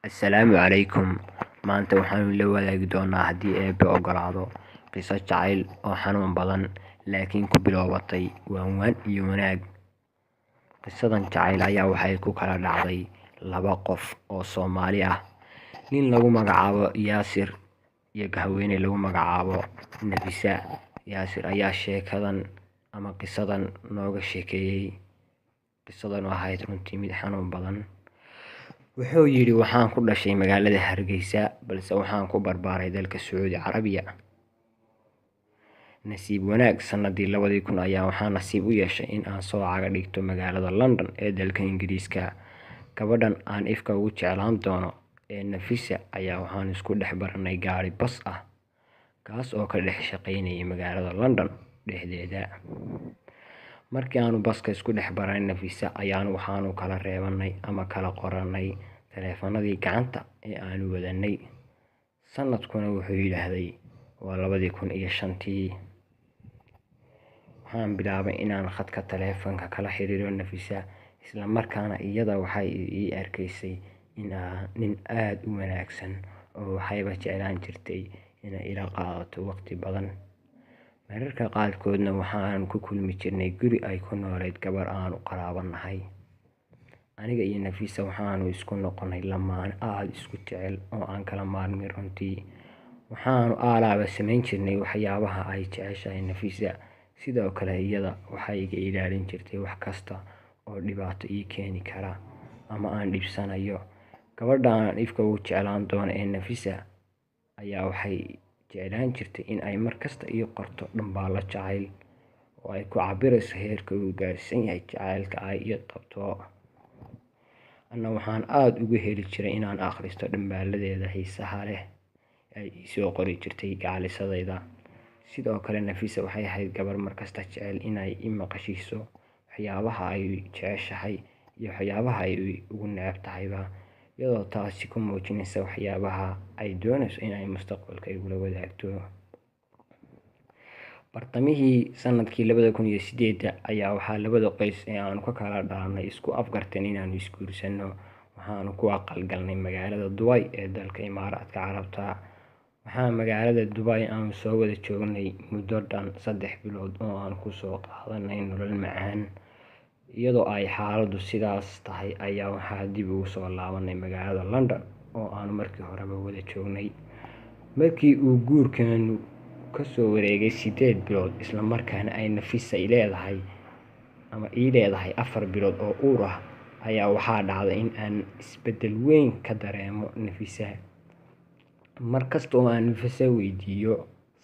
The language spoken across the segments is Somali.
Assalaamu calaykum. Maanta waxaanu la wadaagi doonaa haddii Eebbe oggolaado qiso jacayl oo xanuun badan laakiin ku bilaabatay waanwaan iyo wanaag. Qisadan jacayl ayaa waxay ku kala dhacday laba qof oo Soomaali ah, nin lagu magacaabo Yaasir iyo haweeney lagu magacaabo Nafisa. Yaasir ayaa sheekadan ama qisadan nooga sheekeeyay. Qisadan ahayd runtii mid xanuun badan. Wuxuu yidhi, waxaan ku dhashay magaalada Hargeysa, balse waxaan ku barbaaray dalka Sacuudi Carabiya. Nasiib wanaag, sanadii 2000 ayaa waxaan nasiib u yeeshay in aan soo caga dhigto magaalada London ee dalka Ingiriiska. Gabadhan aan ifka ugu jeclaan doono ee Nafisa ayaa waxaan isku dhex baranay gaari bas ah, kaas oo ka dhex shaqaynayay magaalada London dhexdeeda. Markii aanu baska isku dhex baranay Nafisa waxaanu kala reebanay ama kala qoranay taleefanadii gacanta ee aanu wadanay. Sanadkuna wuxuu yidhaahday waa 2005. Waxaan bilaabay inaan khadka taleefanka kala xiriiro Nafisa, isla markaana iyada waxay ii arkaysay nin aad u wanaagsan oo waxayba jeclaan jirtay inay ila qaadato waqti badan. Mararka qaarkoodna waxaan ku kulmi jirnay guri ay ku noolayd gabar aanu qaraabo nahay. Aniga iyo Nafisa waxaanu isku noqonay lamaan aad isku jecel oo aan kala maarmin runtii. Waxaanu alaaba samayn jirnay waxyaabaha ay jeceshahay Nafisa, sidoo kale iyada waxay iga ilaalin jirtay wax kasta oo dhibaato ii keeni kara ama aan dhibsanayo. Gabadha aan ifka ugu jeclaan doono ee Nafisa ayaa waxay jeclaan jirtay in ay mar kasta ii qorto dhambaalo jacayl oo ay ku cabirayso heerka uu gaarsiin yahay jacaylka ay ii qabto. Anna waxaan aad ugu heli jiray inaan akhristo dhambaaladeeda xiisaha leh ay ii soo qori jirtay gacalisadayda. Sidoo kale Nafisa waxay ahayd gabar markasta jecel inay i maqashiiso waxyaabaha ay jeceshahay iyo waxyaabaha ay ugu neceb tahayba, iyadoo taasi ku muujinaysa waxyaabaha ay doonayso inay mustaqbalka igula wadaagto. Bartamihii sanadkii 2008 ayaa waxaa labada qoys ee aanu ka kala dhalanay isku afgarteen inaanu isguursano. Waxaanu ku aqal galnay magaalada Dubai ee dalka Imaaraadka Carabta. Waxaa magaalada Dubai aanu soo wada joognay muddo dhan 3 bilood oo aan ku soo qaadanay nolol macaan. Iyadoo ay xaaladdu sidaas tahay ayaa waxaa dib ugu soo laabanay magaalada London oo aanu markii horeba wada joognay. Markii uu guurkeenu ka soo wareegay 8 bilood, isla markaana ay Nafisa ii leedahay 4 bilood oo uur ah, ayaa waxaa dhacday in aan isbeddel weyn ka dareemo Nafisa. Mar kasta oo aan Nafisa weydiiyo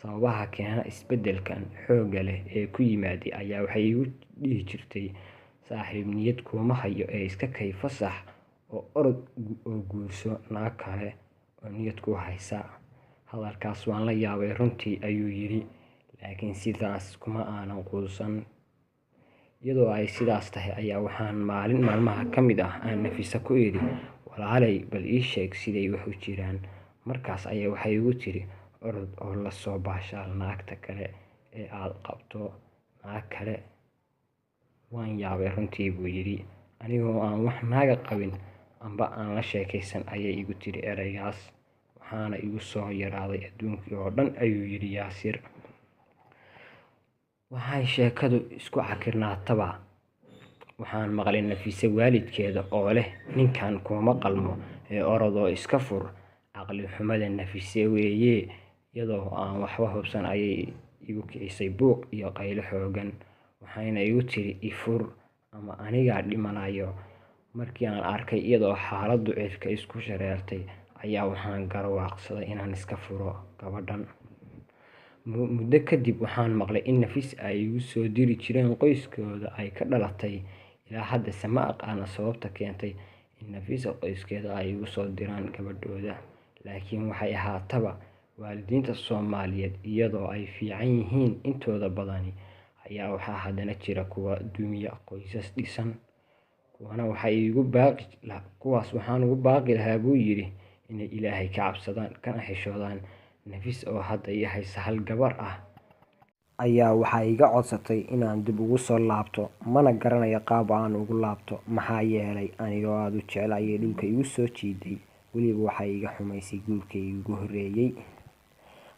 sababaha keena isbeddelkan xoogga leh ee ku yimaaday ayaa waxay igu dhihi jirtay, saaxiib, niyad kuma hayo ee iska kay fasax oo orod oo guurso naag kale oo niyad ku haysa. Hadalkaas waan la yaabay runtii, ayuu yidhi, laakiin sidaas kuma aanan quusan. Iyadoo ay sidaas tahay ayaa waxaan maalin maalmaha ka mid ah aan Nafisa ku idhi, walaalay, bal ii sheeg siday wax u jiraan. Markaas ayaa waxay igu tiri, orod oo la soo baashaal naagta kale ee aad qabto naag kale. Waan yaabay runtii, buu yidhi, anigoo aan wax naaga qabin amba aan la sheekaysan ayay igu tiri eraygaas. Waxaana igu soo yaraaday adduunkii oo dhan, ayuu yidhi Yaasir. Waxay sheekadu isku cakirnaataba. Waxaan maqlay Nafisa waalidkeeda oo leh, ninkan kuma qalmo ee orod oo iska fur. Caqli xumada Nafisa weeye. Iyadoo aan waxba hubsan ayay igu kicisay buuq iyo qaylo xooggan. Waxayna igu tiri, i fur ama anigaa dhimanayo. Markii aan arkay iyadoo xaaladdu cirka isku shareertay ayaa waxaan garwaaqsaday inaan iska furo gabadhan. Muddo kadib waxaan maqlay in Nafisa ay igu soo diri jireen qoyskooda ay ka dhalatay. Ilaa haddase ma aqaan sababta keentay in Nafisa qoyskeeda ay igu soo diraan gabadhooda. Laakiin waxay ahaataba, waalidiinta Soomaaliyeed iyadoo ay fiican yihiin intooda badani ayaa waxaa haddana jira kuwa dumiya qoysas dhisan. Kuwaas waxaan ugu baaqi lahaa, buu yidhi, inay Ilaahay ka cabsadaan kana xishoodaan. Nafisa oo hadda ii haysa hal gabar ah ayaa waxay iga codsatay inaan dib ugu soo laabto, mana garanayo qaab aan ugu laabto, maxaa yeelay anigoo aad u jecel ayay dhulka igu soo jiiday. weliba waxay iga xumaysay guurkaygii ugu horreeyay.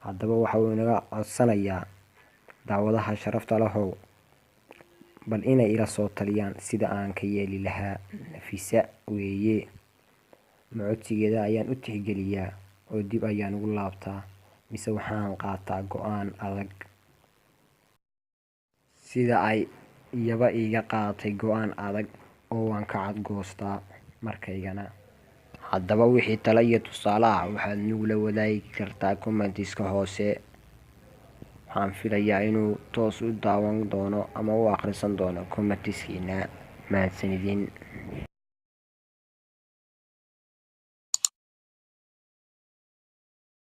Haddaba waxa uu inaga codsanayaa daawadaha sharafta lahow bal inay ila soo taliyaan sida aan ka yeeli lahaa Nafisa weeye. Ma codsigeeda ayaan u tixgeliyaa oo dib ayaan ugu laabtaa, mise waxaan qaataa go-aan adag sida ay iyaba iiga qaadatay go-aan adag oo waan ka cadgoostaa markaygana? Haddaba wixii talo iyo tusaale ah waxaad nagula wadaagi kartaa commentiska hoose. Waxaan filayaa inuu toos u daawan doono ama u akhrisan doono commentiskiina. Mahadsanidin.